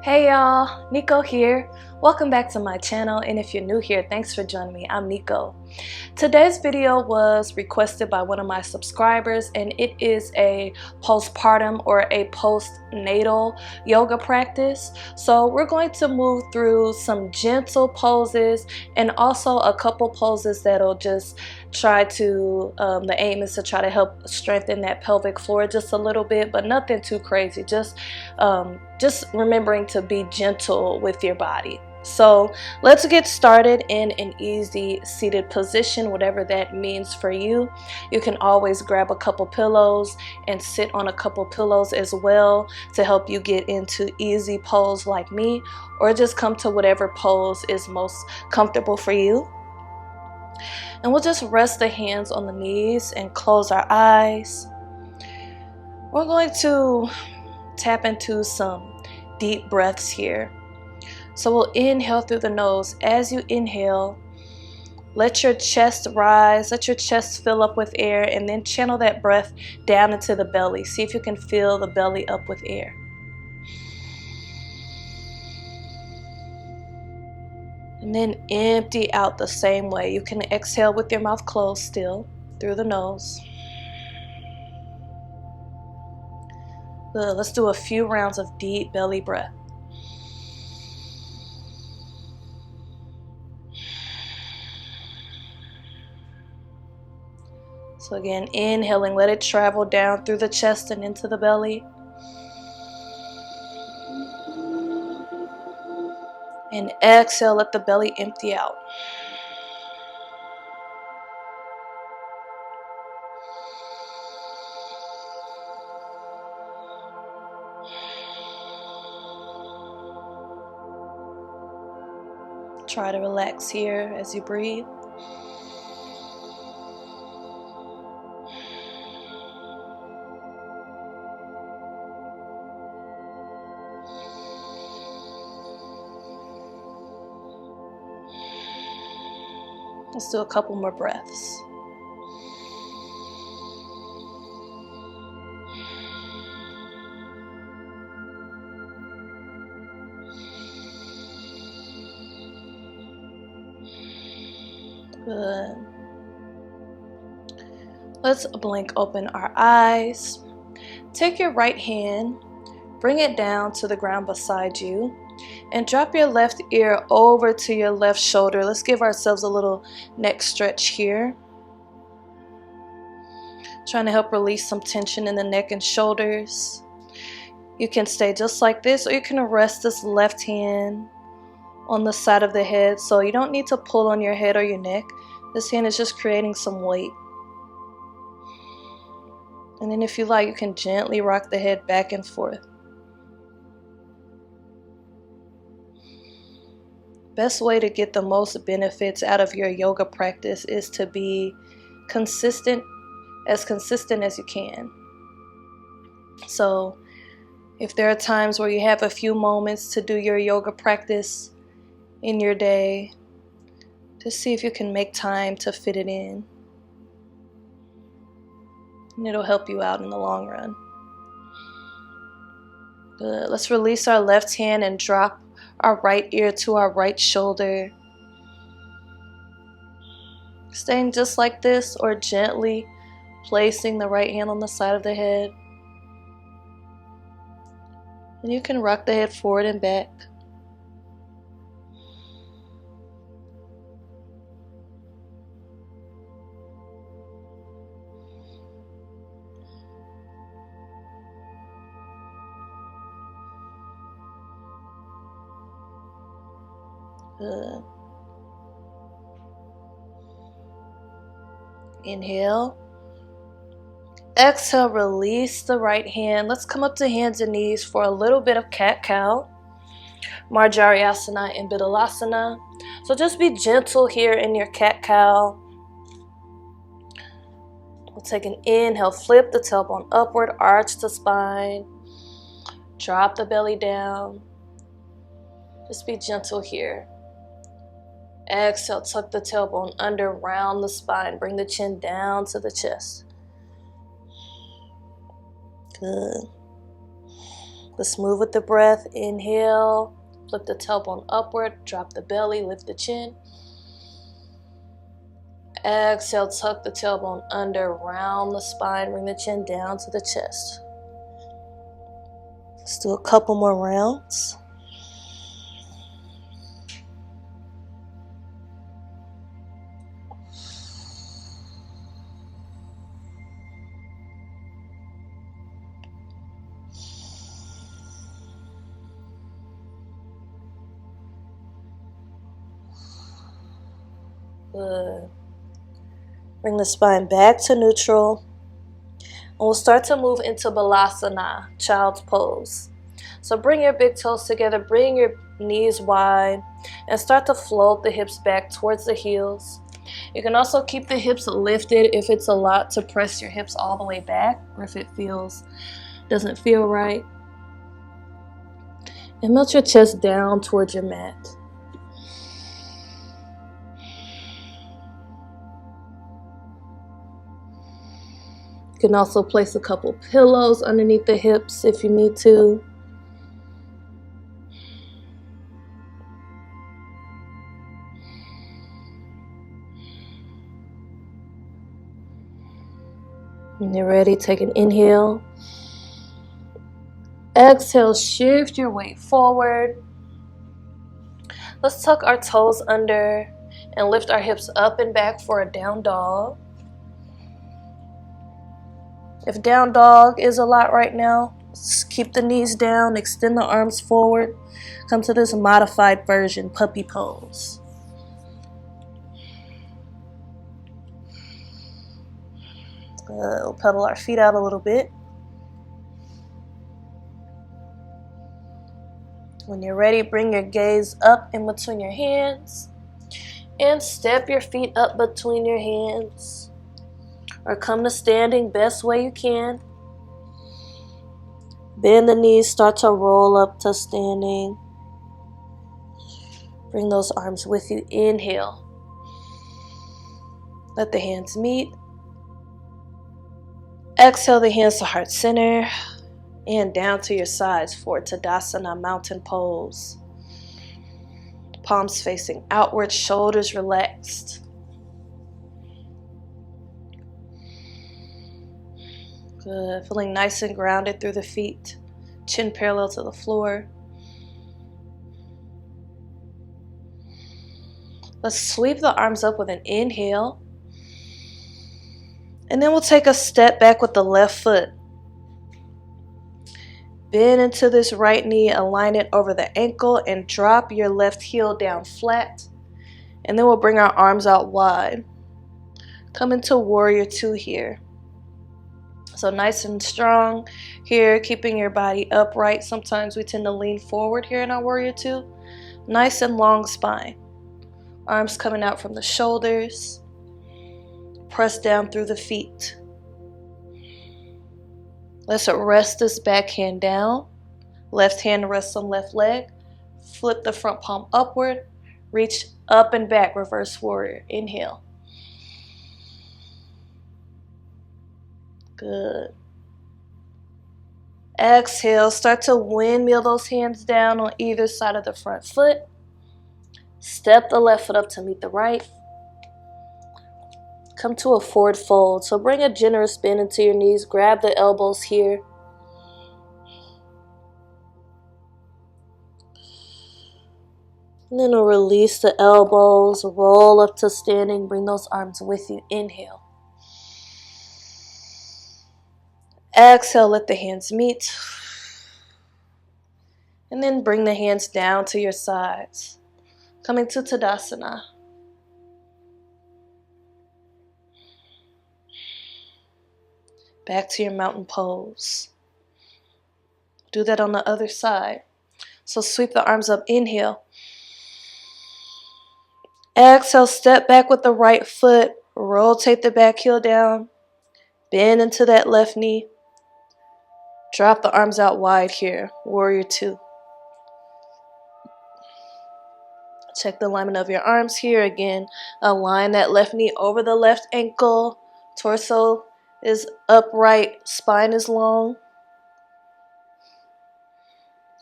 Hey y'all, Nico here. Welcome back to my channel, and if you're new here, thanks for joining me. I'm Nico. Today's video was requested by one of my subscribers, and it is a postpartum or a postnatal yoga practice. So we're going to move through some gentle poses and also a couple poses that'll just try to, the aim is to try to help strengthen that pelvic floor just a little bit, but nothing too crazy. Just remembering to be gentle with your body. So let's get started in an easy seated position, whatever that means for you. You can always grab a couple pillows and sit on a couple pillows as well to help you get into easy pose like me, or just come to whatever pose is most comfortable for you. And we'll just rest the hands on the knees and close our eyes. We're going to tap into some deep breaths here. So we'll inhale through the nose. As you inhale, let your chest rise, let your chest fill up with air, and then channel that breath down into the belly. See if you can fill the belly up with air. And then empty out the same way. You can exhale with your mouth closed still, through the nose. Good. Let's do a few rounds of deep belly breath. So again, inhaling, let it travel down through the chest and into the belly. And exhale, let the belly empty out. Try to relax here as you breathe. Let's do a couple more breaths. Good. Let's blink open our eyes. Take your right hand, bring it down to the ground beside you, and drop your left ear over to your left shoulder. Let's give ourselves a little neck stretch here. Trying to help release some tension in the neck and shoulders. You can stay just like this, or you can rest this left hand on the side of the head, so you don't need to pull on your head or your neck. This hand is just creating some weight. And then if you like, you can gently rock the head back and forth. Best way to get the most benefits out of your yoga practice is to be consistent as you can. So if there are times where you have a few moments to do your yoga practice in your day, just see if you can make time to fit it in. And it'll help you out in the long run. Good. Let's release our left hand and drop our right ear to our right shoulder. Staying just like this, or gently placing the right hand on the side of the head. And you can rock the head forward and back. Good. Inhale. Exhale, release the right hand. Let's come up to hands and knees for a little bit of cat-cow, Marjariasana and Bidalasana. So just be gentle here in your cat-cow. We'll take an inhale, flip the tailbone upward, arch the spine, drop the belly down. Just be gentle here. Exhale, tuck the tailbone under, round the spine, bring the chin down to the chest. Good. Let's move with the breath. Inhale, flip the tailbone upward, drop the belly, lift the chin. Exhale, tuck the tailbone under, round the spine, bring the chin down to the chest. Let's do a couple more rounds. Good. Bring the spine back to neutral. And we'll start to move into Balasana, child's pose. So bring your big toes together, bring your knees wide, and start to float the hips back towards the heels. You can also keep the hips lifted if it's a lot to press your hips all the way back, or if it doesn't feel right. And melt your chest down towards your mat. You can also place a couple pillows underneath the hips if you need to. When you're ready, take an inhale. Exhale, shift your weight forward. Let's tuck our toes under and lift our hips up and back for a down dog. If down dog is a lot right now, keep the knees down, extend the arms forward. Come to this modified version, puppy pose. We'll pedal our feet out a little bit. When you're ready, bring your gaze up in between your hands and step your feet up between your hands. Or come to standing best way you can. Bend the knees, start to roll up to standing. Bring those arms with you. Inhale. Let the hands meet. Exhale the hands to heart center and down to your sides for Tadasana, mountain pose. Palms facing outward, shoulders relaxed. Good. Feeling nice and grounded through the feet. Chin parallel to the floor. Let's sweep the arms up with an inhale. And then we'll take a step back with the left foot. Bend into this right knee, align it over the ankle, and drop your left heel down flat. And then we'll bring our arms out wide. Come into warrior two here. So nice and strong here, keeping your body upright. Sometimes we tend to lean forward here in our warrior two. Nice and long spine. Arms coming out from the shoulders. Press down through the feet. Let's rest this back hand down. Left hand rests on left leg. Flip the front palm upward. Reach up and back, reverse warrior. Inhale. Good. Exhale, start to windmill those hands down on either side of the front foot. Step the left foot up to meet the right. Come to a forward fold. So bring a generous bend into your knees. Grab the elbows here. And then we'll release the elbows. Roll up to standing. Bring those arms with you. Inhale. Exhale, let the hands meet. And then bring the hands down to your sides. Coming to Tadasana. Back to your mountain pose. Do that on the other side. So sweep the arms up. Inhale. Exhale, step back with the right foot. Rotate the back heel down. Bend into that left knee. Drop the arms out wide here. Warrior two. Check the alignment of your arms here. Again, align that left knee over the left ankle. Torso is upright. Spine is long.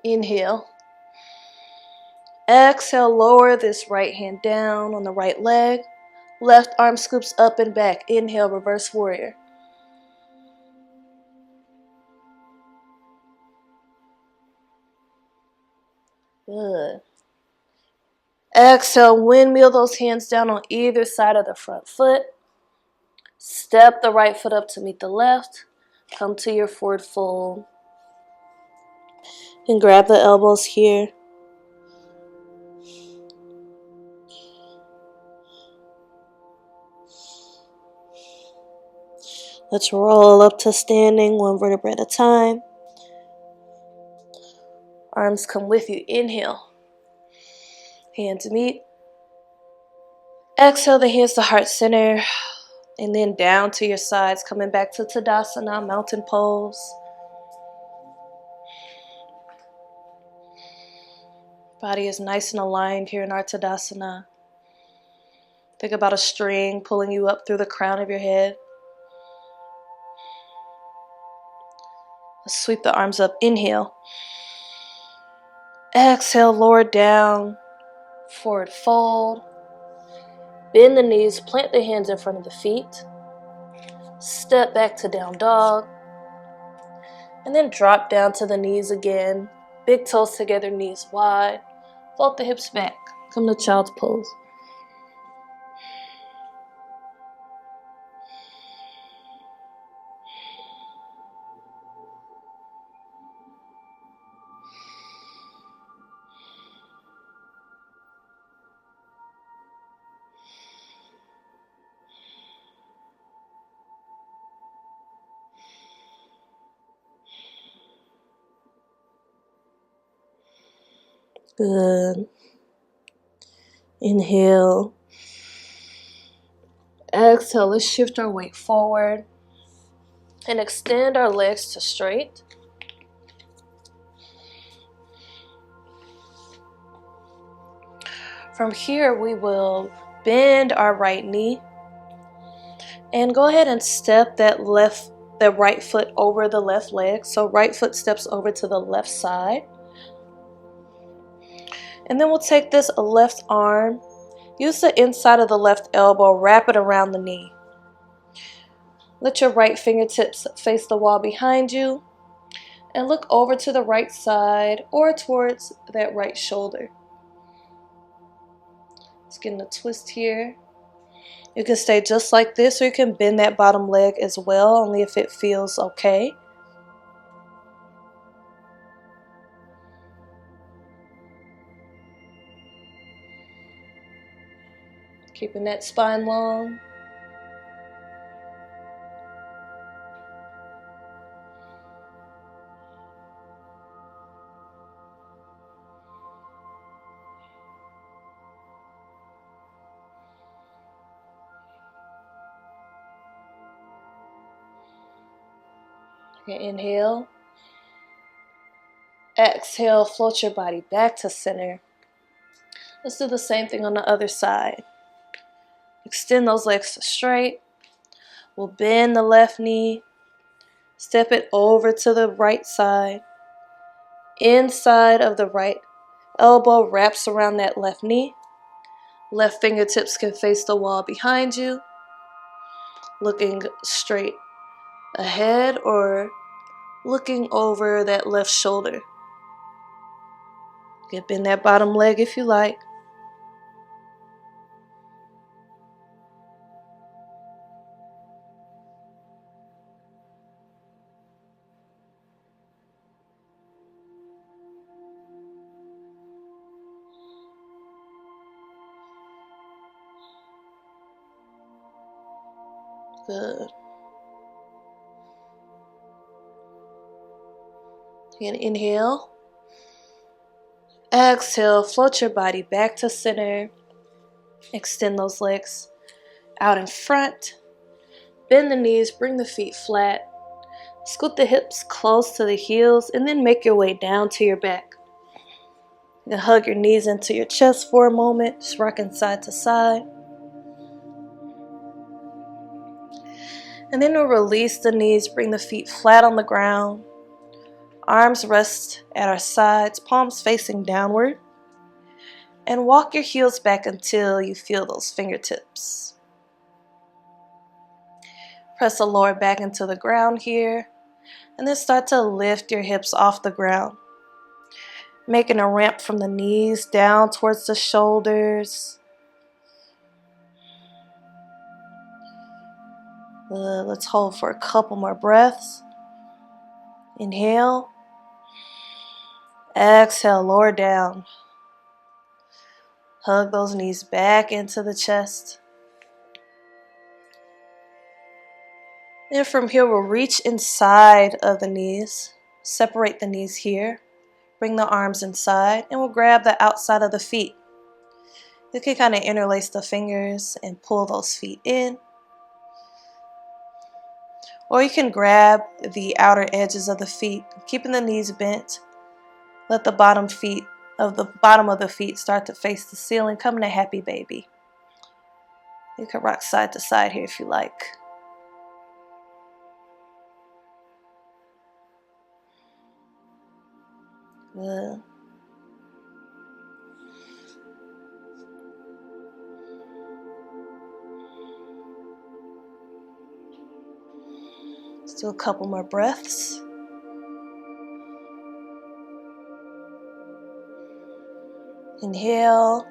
Inhale. Exhale, lower this right hand down on the right leg. Left arm scoops up and back. Inhale, reverse warrior. Good. Exhale, windmill those hands down on either side of the front foot. Step the right foot up to meet the left. Come to your forward fold. And grab the elbows here. Let's roll up to standing, one vertebra at a time. Arms come with you. Inhale. Hands meet. Exhale the hands to heart center. And then down to your sides, coming back to Tadasana, mountain pose. Body is nice and aligned here in our Tadasana. Think about a string pulling you up through the crown of your head. Let's sweep the arms up. Inhale. Exhale, lower down. Forward fold. Bend the knees, plant the hands in front of the feet. Step back to down dog. And then drop down to the knees again. Big toes together, knees wide. Fold the hips back. Come to child's pose. Good. Inhale. Exhale. Let's shift our weight forward and extend our legs to straight. From here, we will bend our right knee and go ahead and step the right foot over the left leg. So right foot steps over to the left side. And then we'll take this left arm, use the inside of the left elbow, wrap it around the knee. Let your right fingertips face the wall behind you and look over to the right side or towards that right shoulder. Let's get in a twist here. You can stay just like this, or you can bend that bottom leg as well, only if it feels okay. Keeping that spine long. Okay, inhale. Exhale, float your body back to center. Let's do the same thing on the other side. Extend those legs straight. We'll bend the left knee. Step it over to the right side. Inside of the right elbow wraps around that left knee. Left fingertips can face the wall behind you. Looking straight ahead or looking over that left shoulder. You can bend that bottom leg if you like. Good. Again, inhale. Exhale, float your body back to center. Extend those legs out in front. Bend the knees, bring the feet flat. Scoot the hips close to the heels and then make your way down to your back. You can hug your knees into your chest for a moment, just rocking side to side. And then we'll release the knees, bring the feet flat on the ground. Arms rest at our sides, palms facing downward. And walk your heels back until you feel those fingertips. Press the lower back into the ground here. And then start to lift your hips off the ground. Making a ramp from the knees down towards the shoulders. Let's hold for a couple more breaths. Inhale. Exhale, lower down. Hug those knees back into the chest. And from here, we'll reach inside of the knees. Separate the knees here. Bring the arms inside, and we'll grab the outside of the feet. You can kind of interlace the fingers and pull those feet in. Or you can grab the outer edges of the feet, keeping the knees bent. Let the bottom of the feet start to face the ceiling, coming to happy baby. You can rock side to side here if you like. Good. Let's do a couple more breaths. Inhale.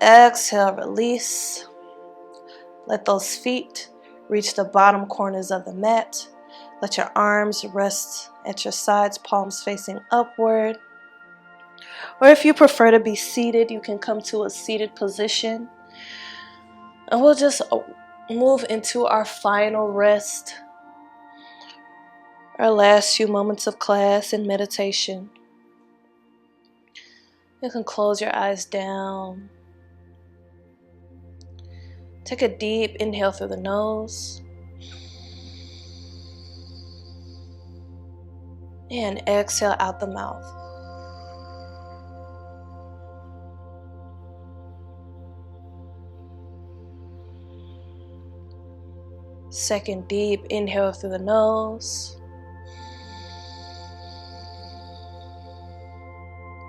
Exhale, release. Let those feet reach the bottom corners of the mat. Let your arms rest at your sides, palms facing upward. Or if you prefer to be seated, you can come to a seated position. And we'll just move into our final rest. Our last few moments of class and meditation. You can close your eyes down. Take a deep inhale through the nose. And exhale out the mouth. Second deep inhale through the nose.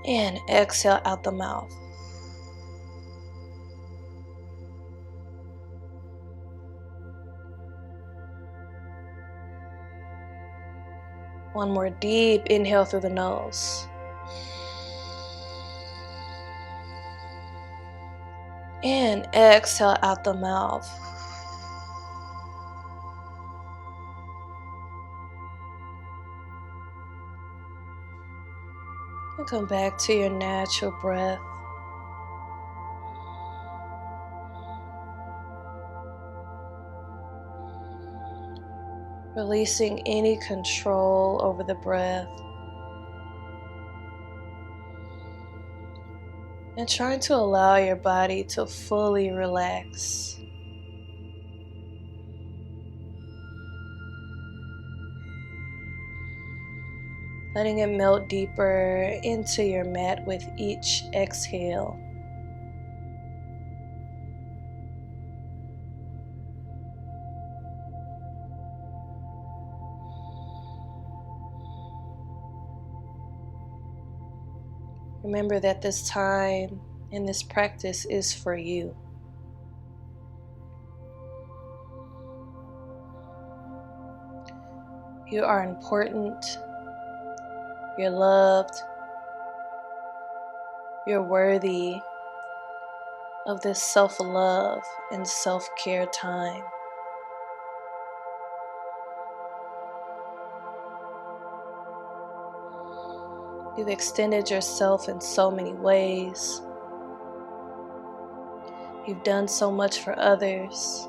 And exhale out the mouth. One more deep inhale through the nose. And exhale out the mouth. And come back to your natural breath. Releasing any control over the breath. And trying to allow your body to fully relax. Letting it melt deeper into your mat with each exhale. Remember that this time and this practice is for you. You are important. You're loved. You're worthy of this self-love and self-care time. You've extended yourself in so many ways. You've done so much for others.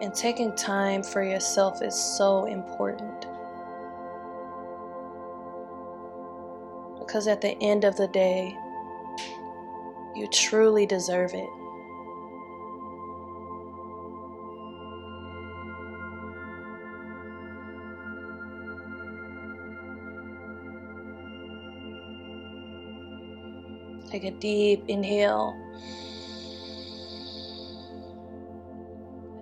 And taking time for yourself is so important. Because at the end of the day, you truly deserve it. Take a deep inhale.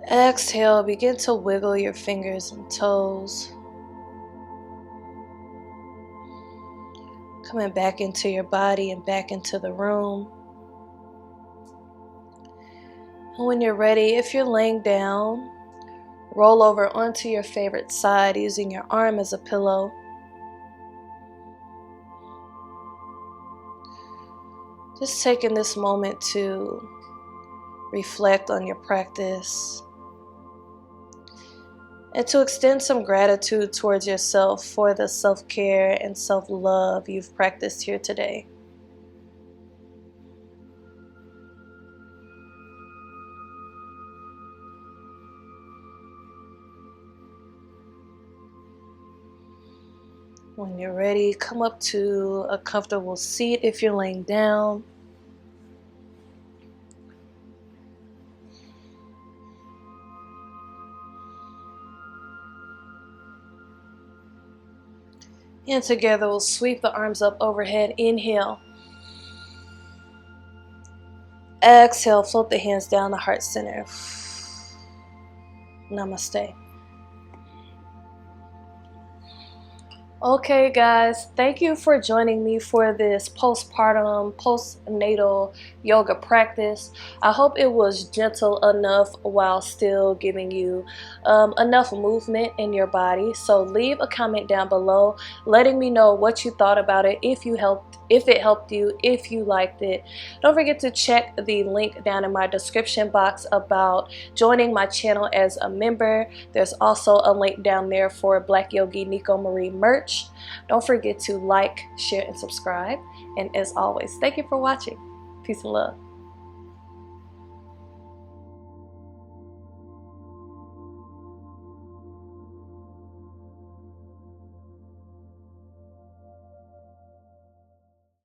Exhale, begin to wiggle your fingers and toes. Coming back into your body and back into the room. And when you're ready, if you're laying down, roll over onto your favorite side using your arm as a pillow. Just taking this moment to reflect on your practice and to extend some gratitude towards yourself for the self-care and self-love you've practiced here today. When you're ready, come up to a comfortable seat if you're laying down. And together we'll sweep the arms up overhead. Inhale. Exhale, float the hands down the heart center. Namaste. Okay guys, thank you for joining me for this postpartum, postnatal yoga practice. I hope it was gentle enough while still giving you enough movement in your body. So leave a comment down below letting me know what you thought about it, if it helped you, if you liked it. Don't forget to check the link down in my description box about joining my channel as a member. There's also a link down there for Black Yogi Nico Marie merch. Don't forget to like, share, and subscribe. And as always, thank you for watching. Peace and love.